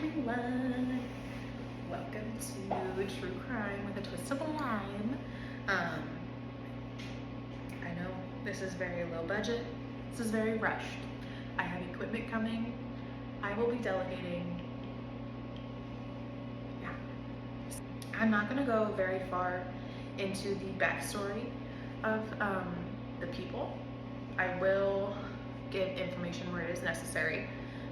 everyone. Welcome to True Crime with a Twist of Lime. I know this is very low budget. This is very rushed. I have equipment coming. I will be delegating. Yeah. I'm not going to go very far into the backstory of the people. I will give information where it is necessary.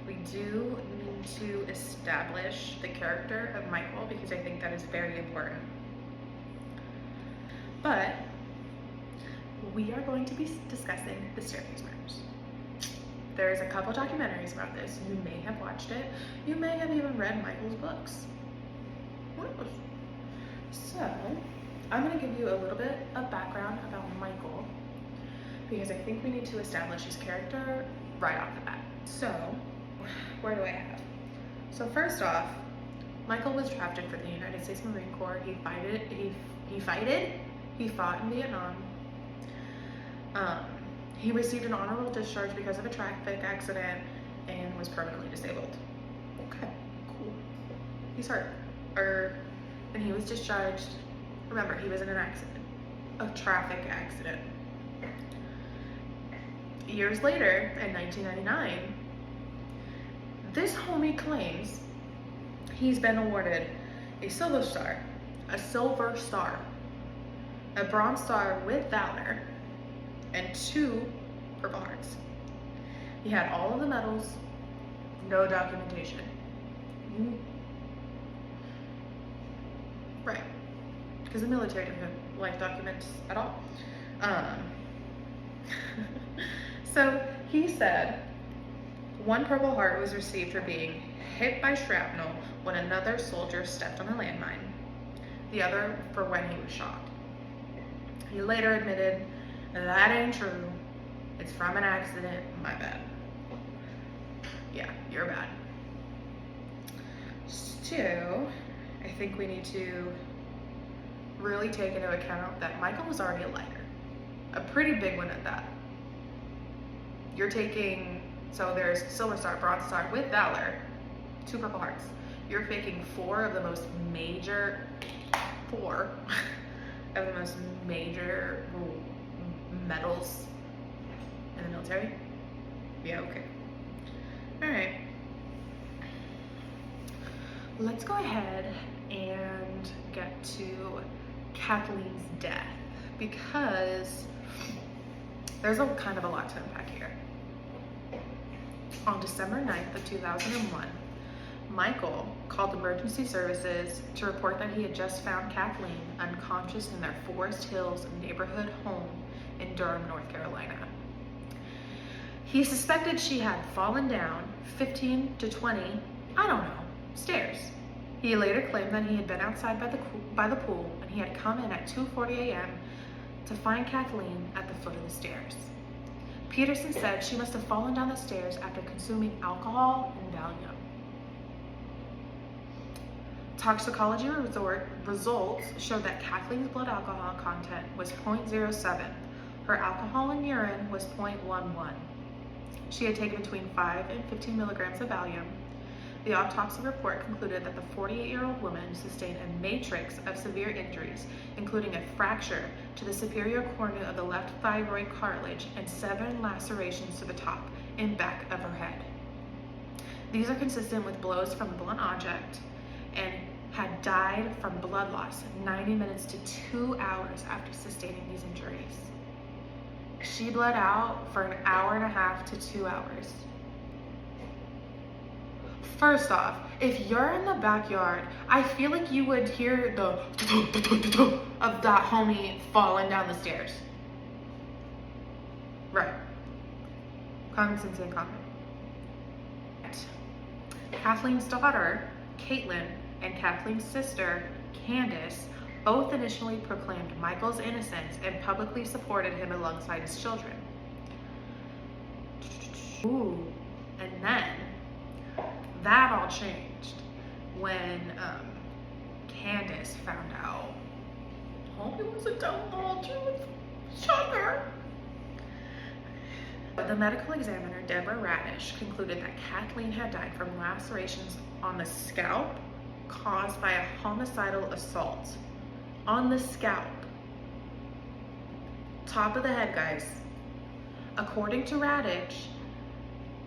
We do need to establish the character of Michael because I think that is very important. But we are going to be discussing the staircase murders. There's a couple documentaries about this. You may have watched it. You may have even read Michael's books. Who knows? So, I'm going to give you a little bit of background about Michael because I think we need to establish his character right off the bat. So, where do I have? So first off, Michael was drafted for the United States Marine Corps. He fought in Vietnam. He received an honorable discharge because of a traffic accident and was permanently disabled. Okay, cool. He's hurt. And he was discharged. Remember, he was in an accident, a traffic accident. Years later, in 1999, this homie claims he's been awarded a Silver Star, a Bronze Star with Valor, and 2 Purple Hearts. He had all of the medals, no documentation. Right, because the military didn't like documents at all. So he said 1 Purple Heart was received for being hit by shrapnel when another soldier stepped on a landmine, the other for when he was shot. He later admitted, that ain't true, it's from an accident, my bad. Yeah, you're bad. So, I think we need to really take into account that Michael was already a lighter, a pretty big one at that. You're taking, so there's Silver Star, Bronze Star with Valor, 2 Purple Hearts. You're faking 4 of the most major medals in the military. Yeah, okay. All right. Let's go ahead and get to Kathleen's death because there's a kind of a lot to unpack here. On December 9th of 2001, Michael called emergency services to report that he had just found Kathleen unconscious in their Forest Hills neighborhood home in Durham, North Carolina. He suspected she had fallen down 15 to 20, stairs. He later claimed that he had been outside by the pool and he had come in at 2:40 a.m. to find Kathleen at the foot of the stairs. Peterson said she must have fallen down the stairs after consuming alcohol and Valium. Toxicology results showed that Kathleen's blood alcohol content was 0.07. Her alcohol in urine was 0.11. She had taken between 5 and 15 milligrams of Valium. The autopsy report concluded that the 48-year-old woman sustained a matrix of severe injuries, including a fracture to the superior cornu of the left thyroid cartilage and 7 lacerations to the top and back of her head. These are consistent with blows from a blunt object and had died from blood loss 90 minutes to 2 hours after sustaining these injuries. She bled out for 1.5 hours to 2 hours. First off, if you're in the backyard, I feel like you would hear the of that homie falling down the stairs. Right. Common sense and common. Kathleen's daughter, Caitlin, and Kathleen's sister, Candace, both initially proclaimed Michael's innocence and publicly supported him alongside his children. Ooh, and then that all changed when Candace found out homie was a double truth. Shocker. The medical examiner, Deborah Radish, concluded that Kathleen had died from lacerations on the scalp caused by a homicidal assault. On the scalp. Top of the head, guys. According to Radish,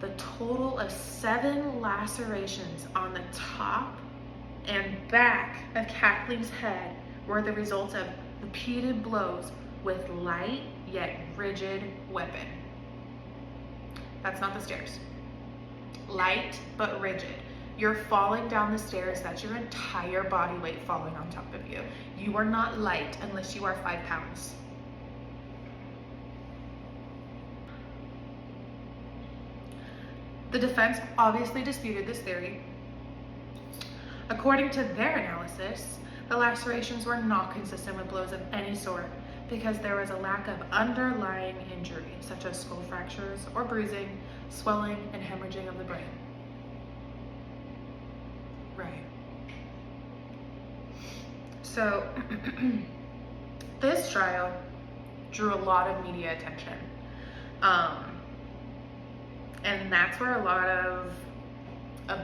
the total of 7 lacerations on the top and back of Kathleen's head were the result of repeated blows with light yet rigid weapon. That's not the stairs. Light but rigid. You're falling down the stairs, that's your entire body weight falling on top of you. You are not light unless you are 5 pounds. The defense obviously disputed this theory. According to their analysis, the lacerations were not consistent with blows of any sort because there was a lack of underlying injury, such as skull fractures or bruising, swelling, and hemorrhaging of the brain. Right. So, this trial drew a lot of media attention. And that's where a lot of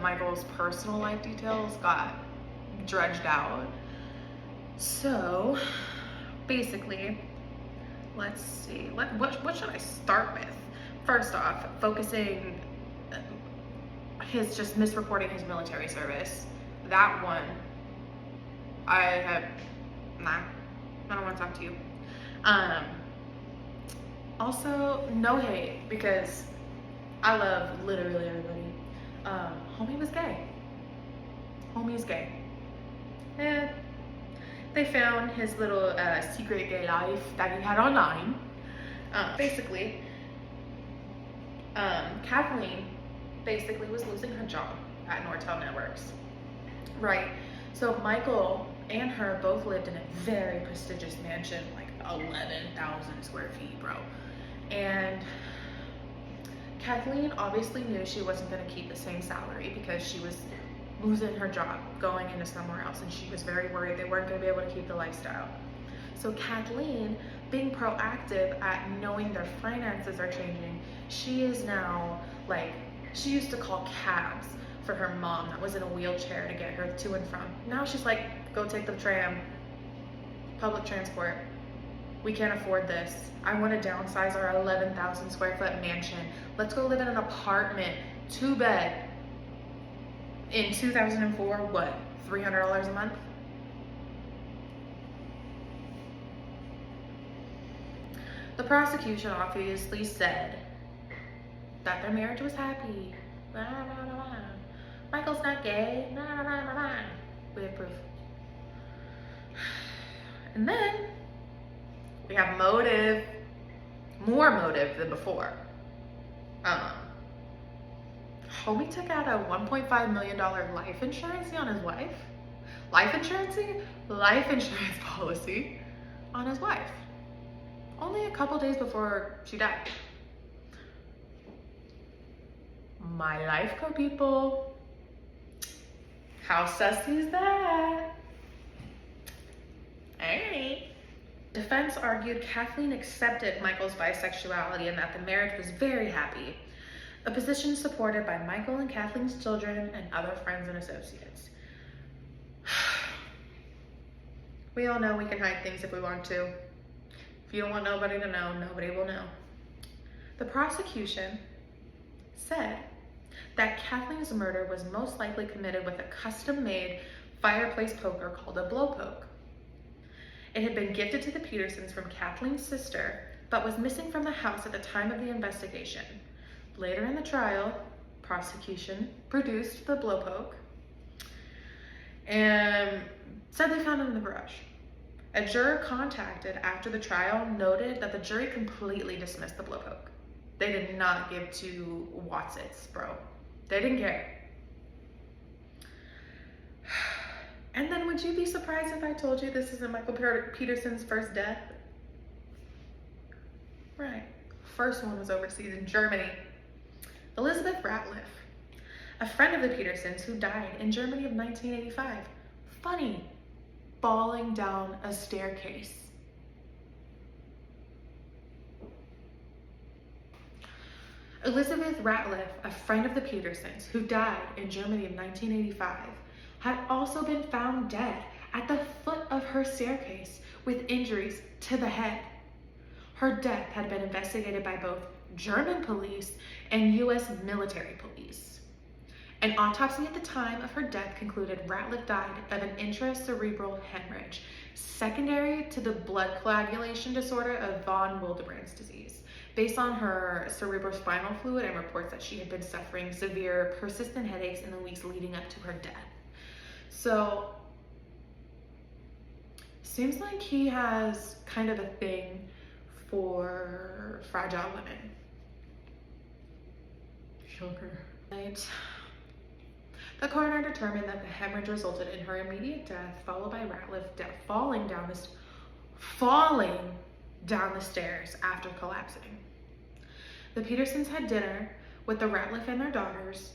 Michael's personal life details got dredged out. So, basically, let's see, what should I start with? First off, focusing his just misreporting his military service. That one, I don't want to talk to you. Also, no hate, because I love literally everybody. Homie was gay. Homie's gay. And they found his little secret gay life that he had online. Basically, Kathleen basically was losing her job at Nortel Networks. Right. So Michael and her both lived in a very prestigious mansion, like 11,000 square feet, bro. And Kathleen obviously knew she wasn't going to keep the same salary because she was losing her job, going into somewhere else, and she was very worried they weren't going to be able to keep the lifestyle. So Kathleen, being proactive at knowing their finances are changing, she is now like, she used to call cabs for her mom that was in a wheelchair to get her to and from. Now she's like, go take the tram, public transport. We can't afford this. I want to downsize our 11,000 square foot mansion. Let's go live in an apartment, 2-bed. In 2004, what, $300 a month? The prosecution obviously said that their marriage was happy. Blah, blah, blah, blah. Michael's not gay. Blah, blah, blah, blah. We have proof. And then we have motive, more motive than before. Homie took out a $1.5 million life insurance on his wife. Life insurance policy on his wife. Only a couple days before she died. My life co people. How sussy is that? Alright. Defense argued Kathleen accepted Michael's bisexuality and that the marriage was very happy, a position supported by Michael and Kathleen's children and other friends and associates. We all know we can hide things if we want to. If you don't want nobody to know, nobody will know. The prosecution said that Kathleen's murder was most likely committed with a custom-made fireplace poker called a blow poke. It had been gifted to the Petersons from Kathleen's sister, but was missing from the house at the time of the investigation. Later in the trial, prosecution produced the blow poke and said they found it in the garage. A juror contacted after the trial noted that the jury completely dismissed the blow poke. They did not give 2 Watsits, bro. They didn't care. And then would you be surprised if I told you this isn't Michael Peterson's first death? Right. First one was overseas in Germany. Elizabeth Ratliff, a friend of the Petersons who died in Germany of 1985. Funny. Falling down a staircase. Elizabeth Ratliff, a friend of the Petersons, who died in Germany in 1985, had also been found dead at the foot of her staircase with injuries to the head. Her death had been investigated by both German police and U.S. military police. An autopsy at the time of her death concluded Ratliff died of an intracerebral hemorrhage, secondary to the blood coagulation disorder of von Willebrand's disease, based on her cerebrospinal fluid and reports that she had been suffering severe, persistent headaches in the weeks leading up to her death. So, seems like he has kind of a thing for fragile women. Shocker. Right. The coroner determined that the hemorrhage resulted in her immediate death, followed by Ratliff falling down the stairs after collapsing. The Petersons had dinner with the Ratliff and their daughters.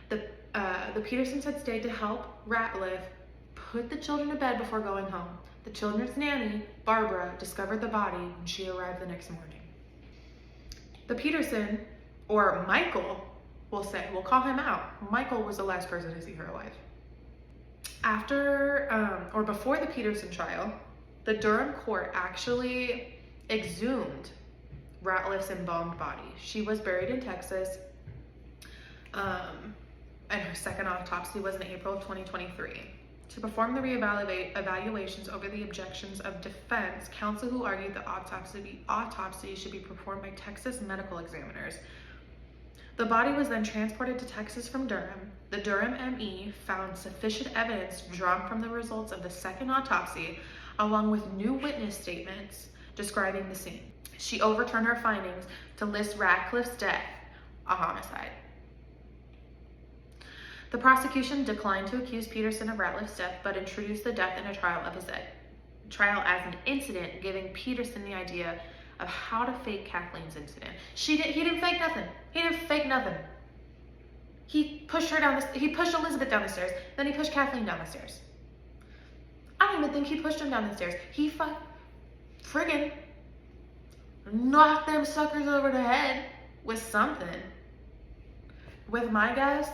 The Petersons had stayed to help Ratliff put the children to bed before going home. The children's nanny, Barbara, discovered the body when she arrived the next morning. The Peterson, or Michael, we'll call him out. Michael was the last person to see her alive. Before the Peterson trial, the Durham court actually exhumed Ratliff's embalmed body. She was buried in Texas, and her second autopsy was in April of 2023. To perform the evaluations over the objections of defense, counsel who argued the autopsy should be performed by Texas medical examiners. The body was then transported to Texas from Durham. The Durham ME found sufficient evidence drawn from the results of the second autopsy, along with new witness statements describing the scene. She overturned her findings to list Ratliff's death a homicide. The prosecution declined to accuse Peterson of Ratliff's death, but introduced the death in a trial as an incident, giving Peterson the idea of how to fake Kathleen's incident. He didn't fake nothing. He pushed Elizabeth down the stairs, then he pushed Kathleen down the stairs. I don't even think he pushed him down the stairs. He friggin' knocked them suckers over the head with something. With my guess,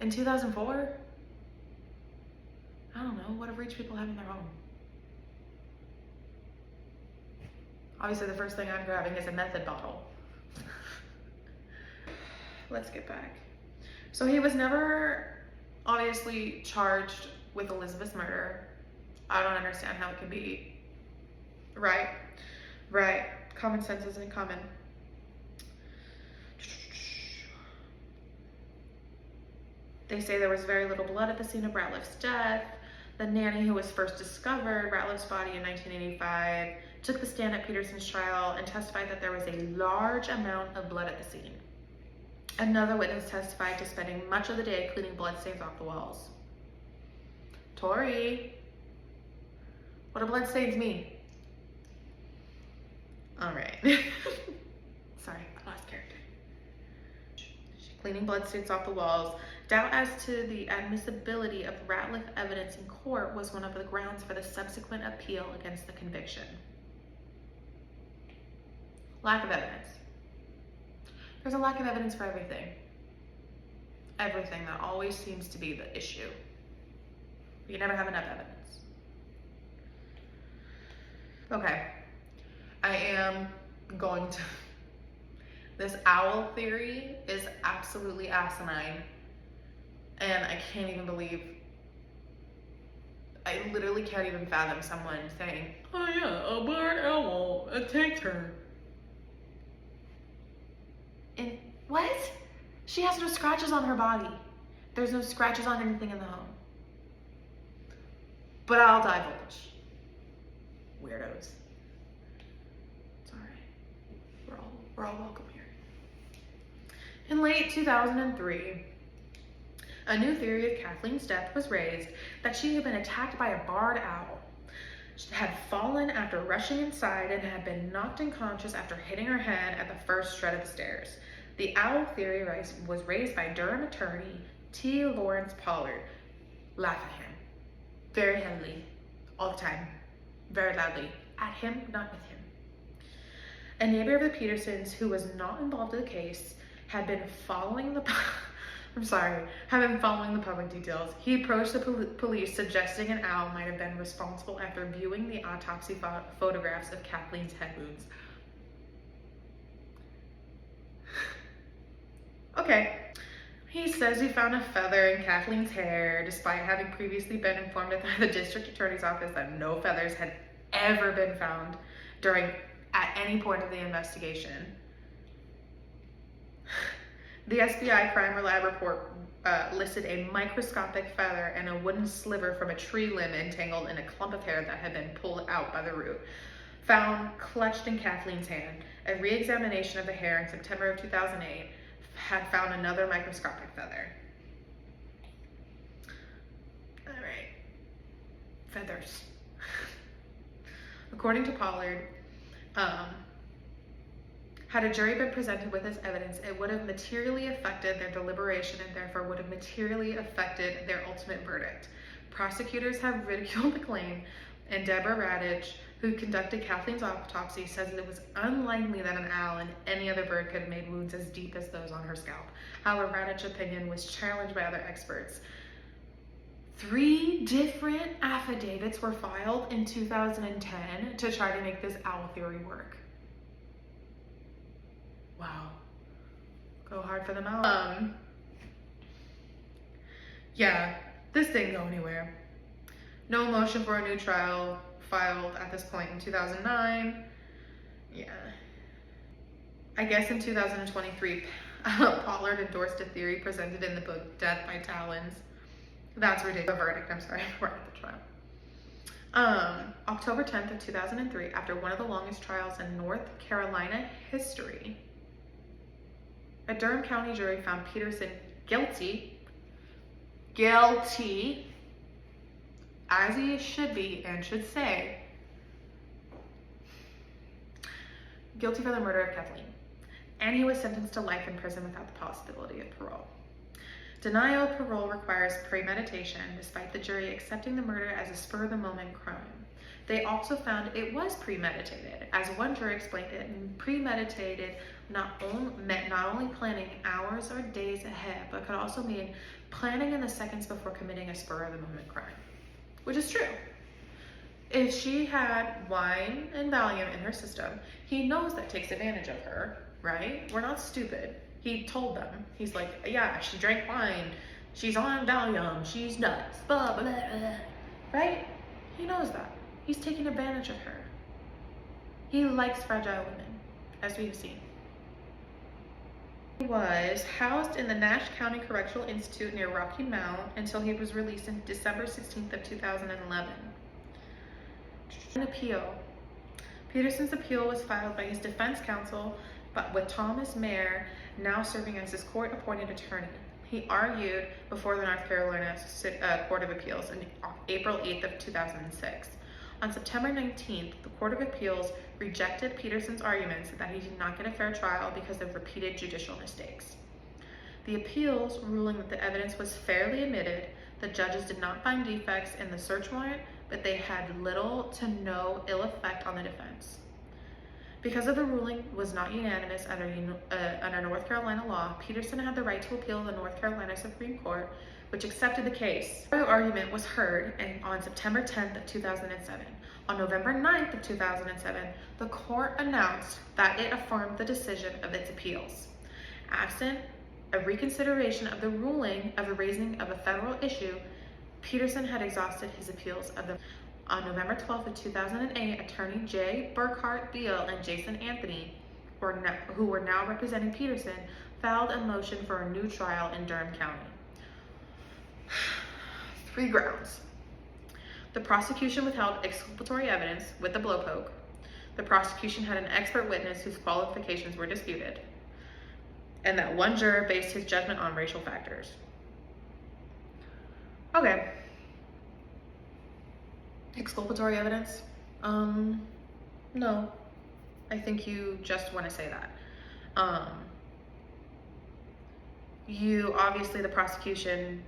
in 2004, I don't know, what do rich people have in their home? Obviously, the first thing I'm grabbing is a method bottle. Let's get back. So he was never obviously charged with Elizabeth's murder. I don't understand how it can be. Right. Common sense isn't common. They say there was very little blood at the scene of Ratliff's death. The nanny who was first discovered Ratliff's body in 1985 took the stand at Peterson's trial and testified that there was a large amount of blood at the scene. Another witness testified to spending much of the day cleaning bloodstains off the walls. Tori, what do bloodstains mean? All right. Sorry, I lost character. Cleaning bloodstains off the walls. Doubt as to the admissibility of Ratliff evidence in court was one of the grounds for the subsequent appeal against the conviction. Lack of evidence. There's a lack of evidence for everything. Everything. That always seems to be the issue. You never have enough evidence. Okay. I am going to... This owl theory is absolutely asinine. And I can't even believe... I literally can't even fathom someone saying, oh yeah, a barred owl attacked her. And what? She has no scratches on her body. There's no scratches on anything in the home. But I'll divulge. Weirdos. It's alright. We're all welcome here. In late 2003, a new theory of Kathleen's death was raised that she had been attacked by a barred owl. She had fallen after rushing inside and had been knocked unconscious after hitting her head at the first shred of the stairs. The owl theory was raised by Durham attorney T. Lawrence Pollard. Laugh at him. Very heavily. All the time. Very loudly. At him, not with him. A neighbor of the Petersons who was not involved in the case had been following the public details. He approached the police suggesting an owl might have been responsible after viewing the autopsy photographs of Kathleen's head wounds. Okay. He says he found a feather in Kathleen's hair, despite having previously been informed by the district attorney's office that no feathers had ever been found at any point of the investigation. The SBI crime lab report listed a microscopic feather and a wooden sliver from a tree limb entangled in a clump of hair that had been pulled out by the root, found clutched in Kathleen's hand. A re-examination of the hair in September of 2008 had found another microscopic feather. All right, feathers. According to Pollard, had a jury been presented with this evidence, it would have materially affected their deliberation and therefore would have materially affected their ultimate verdict. Prosecutors have ridiculed the claim, and Deborah Radich, who conducted Kathleen's autopsy, says that it was unlikely that an owl and any other bird could have made wounds as deep as those on her scalp. However, Radich's opinion was challenged by other experts. 3 different affidavits were filed in 2010 to try to make this owl theory work. Wow. Go hard for them owl. Yeah, this didn't go anywhere. No motion for a new trial filed at this point in 2009. Yeah. I guess in 2023, Pollard endorsed a theory presented in the book Death by Talons. That's ridiculous. The verdict, I'm sorry, we're at the trial. October 10th of 2003, after one of the longest trials in North Carolina history, a Durham County jury found Peterson guilty, as he should be and should say, guilty for the murder of Kathleen. And he was sentenced to life in prison without the possibility of parole. Denial of parole requires premeditation, despite the jury accepting the murder as a spur-of-the-moment crime. They also found it was premeditated. As one jury explained it, premeditated meant not only planning hours or days ahead, but could also mean planning in the seconds before committing a spur-of-the-moment crime, which is true. If she had wine and Valium in her system, he knows that takes advantage of her, right? We're not stupid. He told them. He's like, yeah, she drank wine, she's on Valium, she's nuts, blah, blah, blah. Right? He knows that. He's taking advantage of her. He likes fragile women, as we have seen. He was housed in the Nash County Correctional Institute near Rocky Mount until he was released on December 16th of 2011. An appeal. Peterson's appeal was filed by his defense counsel, but with Thomas Mayer now serving as his court-appointed attorney. He argued before the North Carolina Court of Appeals on April 8th of 2006. On September 19th, the Court of Appeals rejected Peterson's arguments that he did not get a fair trial because of repeated judicial mistakes. The appeals, ruling that the evidence was fairly admitted, the judges did not find defects in the search warrant, but they had little to no ill effect on the defense. Because of the ruling was not unanimous under North Carolina law, Peterson had the right to appeal the North Carolina Supreme Court, which accepted the case. The argument was heard on September 10th of 2007. On November 9th of 2007, the court announced that it affirmed the decision of its appeals. Absent a reconsideration of the ruling of the raising of a federal issue, Peterson had exhausted his appeals of the. On November 12th of 2008, attorney J. Burkhart Beal and Jason Anthony, who were now representing Peterson, filed a motion for a new trial in Durham County. 3 grounds. The prosecution withheld exculpatory evidence with the blowpoke. The prosecution had an expert witness whose qualifications were disputed, and that one juror based his judgment on racial factors. Okay. Exculpatory evidence? No. I think you just want to say that. Obviously the prosecution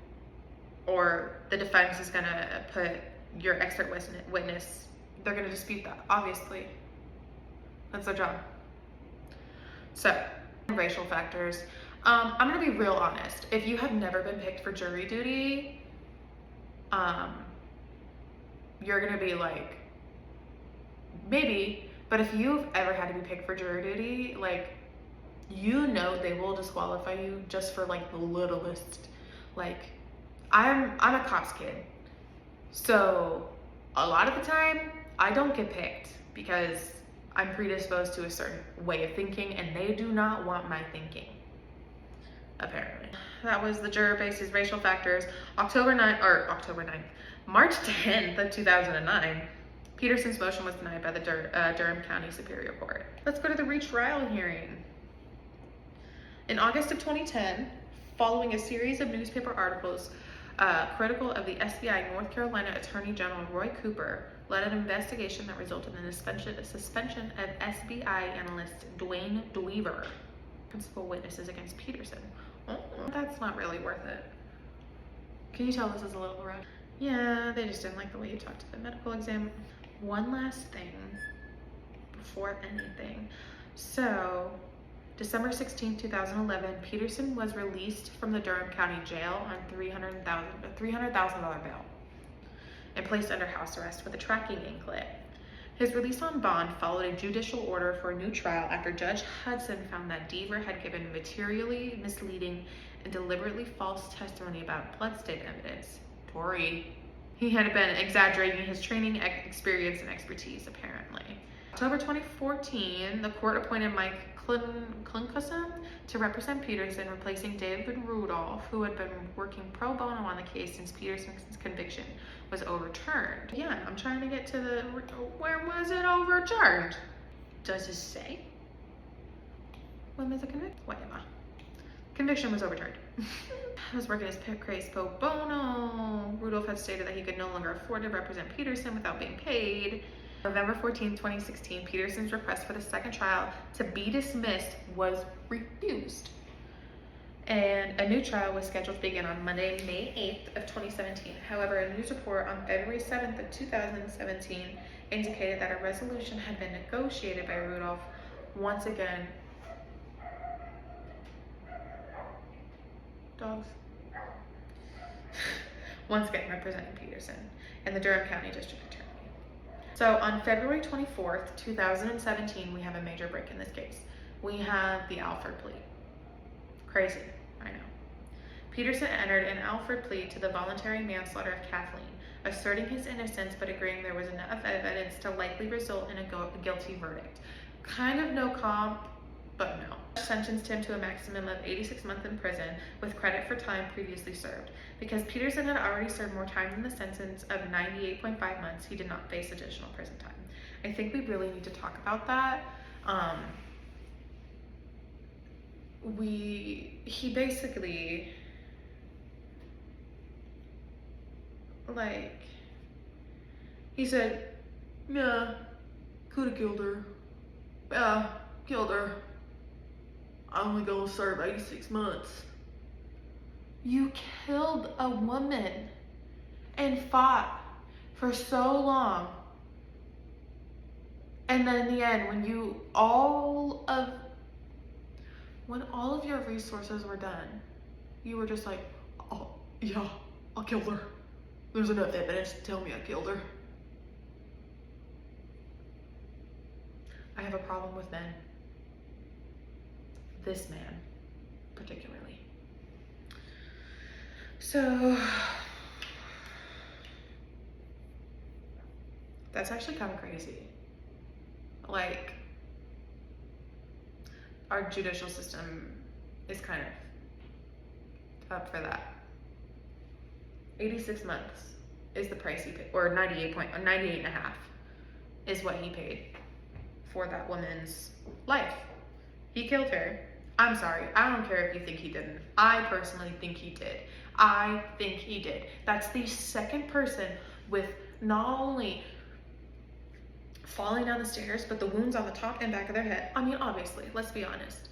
or the defense is gonna put your expert witness, they're gonna dispute that, obviously. That's their job. So, racial factors. I'm gonna be real honest. If you have never been picked for jury duty, you're gonna be like, maybe, but if you've ever had to be picked for jury duty, like, you know they will disqualify you just for like the littlest. Like, I'm a cops kid, so a lot of the time I don't get picked because I'm predisposed to a certain way of thinking and they do not want my thinking, apparently. That was the juror basis racial factors. March 10th of 2009, Peterson's motion was denied by the Durham County Superior Court. Let's go to the retrial hearing. In August of 2010, following a series of newspaper articles critical of the SBI North Carolina Attorney General Roy Cooper, led an investigation that resulted in the suspension of SBI analyst Dwayne Dweaver, principal witnesses against Peterson. Oh, that's not really worth it. Can you tell this is a little rough? Yeah, they just didn't like the way you talked to the medical exam. One last thing before anything. So, December 16, 2011, Peterson was released from the Durham County Jail on $300,000 bail and placed under house arrest with a tracking anklet. His release on bond followed a judicial order for a new trial after Judge Hudson found that Deaver had given materially misleading and deliberately false testimony about blood stain evidence. He had been exaggerating his training, experience, and expertise, apparently. October 2014, the court appointed Mike Klinkuson to represent Peterson, replacing David Rudolph, who had been working pro bono on the case since Peterson's conviction was overturned. Yeah, I'm trying to get to the, where was it overturned? Does it say? When was the conviction? Wait, conviction was overturned. I was working as case pro bono. Rudolph had stated that he could no longer afford to represent Peterson without being paid. November 14, 2016, Peterson's request for the second trial to be dismissed was refused. And a new trial was scheduled to begin on Monday, May 8th of 2017. However, a news report on February 7th of 2017 indicated that a resolution had been negotiated by Rudolph once again. Dogs. Once again representing Peterson and the Durham County District Attorney. So on February 24th, 2017, we have a major break in this case. We have the Alford plea. Crazy, I know. Peterson entered an Alford plea to the voluntary manslaughter of Kathleen, asserting his innocence but agreeing there was enough evidence to likely result in a guilty verdict. Kind of no comp, but no. Sentenced him to a maximum of 86 months in prison with credit for time previously served. Because Peterson had already served more time than the sentence of 98.5 months, he did not face additional prison time. I think we really need to talk about that. He basically, like, he said, yeah, could have killed her. Yeah, killed her. I'm only gonna serve 86 months. You killed a woman and fought for so long. And then in the end, when all of your resources were done, you were just like, oh, yeah, I killed her. There's enough evidence to tell me I killed her. I have a problem with men. This man, particularly. So, that's actually kind of crazy. Like, our judicial system is kind of up for that. 86 months is the price he paid, or 98 and a half is what he paid for that woman's life. He killed her. I'm sorry, I don't care if you think he didn't. I personally think he did. I think he did. That's the second person with not only falling down the stairs, but the wounds on the top and back of their head. I mean, obviously, let's be honest.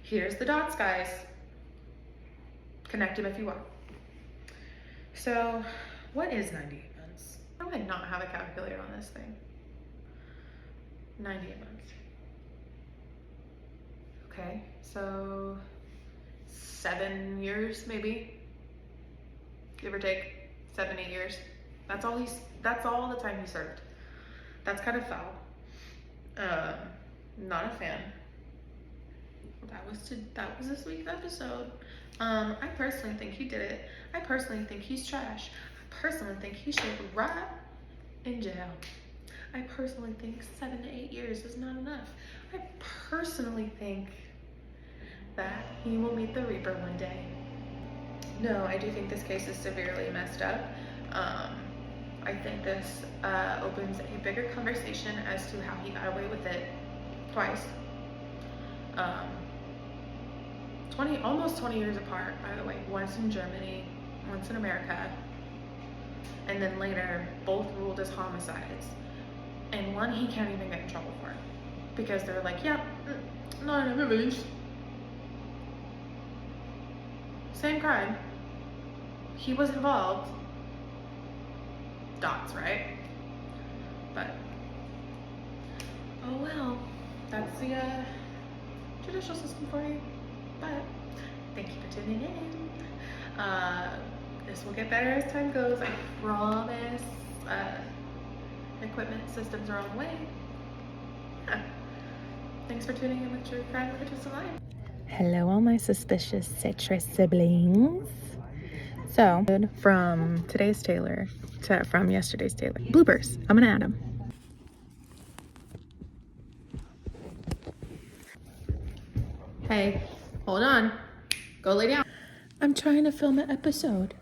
Here's the dots, guys. Connect them if you want. So, what is 98 months? How do I not have a calculator on this thing? 98 months. Okay, so 7 years maybe, give or take, 7, 8 years. That's all the time he served. That's kind of foul. Not a fan. That was this week's episode. I personally think he did it. I personally think he's trash. I personally think he should rot in jail. I personally think 7 to 8 years is not enough. I personally think that he will meet the Reaper one day. No, I do think this case is severely messed up. I think this opens a bigger conversation as to how he got away with it twice. almost 20 years apart, by the way. Once in Germany, once in America, and then later both ruled as homicides. And one he can't even get in trouble for because they're like, yeah, not evidence. Same crime. He was involved. Dots, right? But oh well, that's the judicial system for you. But thank you for tuning in. This will get better as time goes, I promise. Equipment systems are on the way. Yeah. Thanks for tuning in with True Crime with Kathleen Peterson. Hello, all my suspicious citrus siblings. So, from today's Taylor to from yesterday's Taylor. Bloopers. I'm gonna add them. Hey, hold on. Go lay down. I'm trying to film an episode.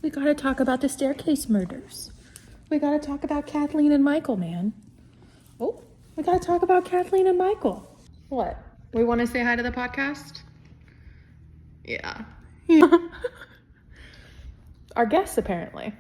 We gotta talk about the staircase murders. We gotta talk about Kathleen and Michael, man. Oh, we gotta talk about Kathleen and Michael. What? We want to say hi to the podcast? Yeah. Our guests, apparently.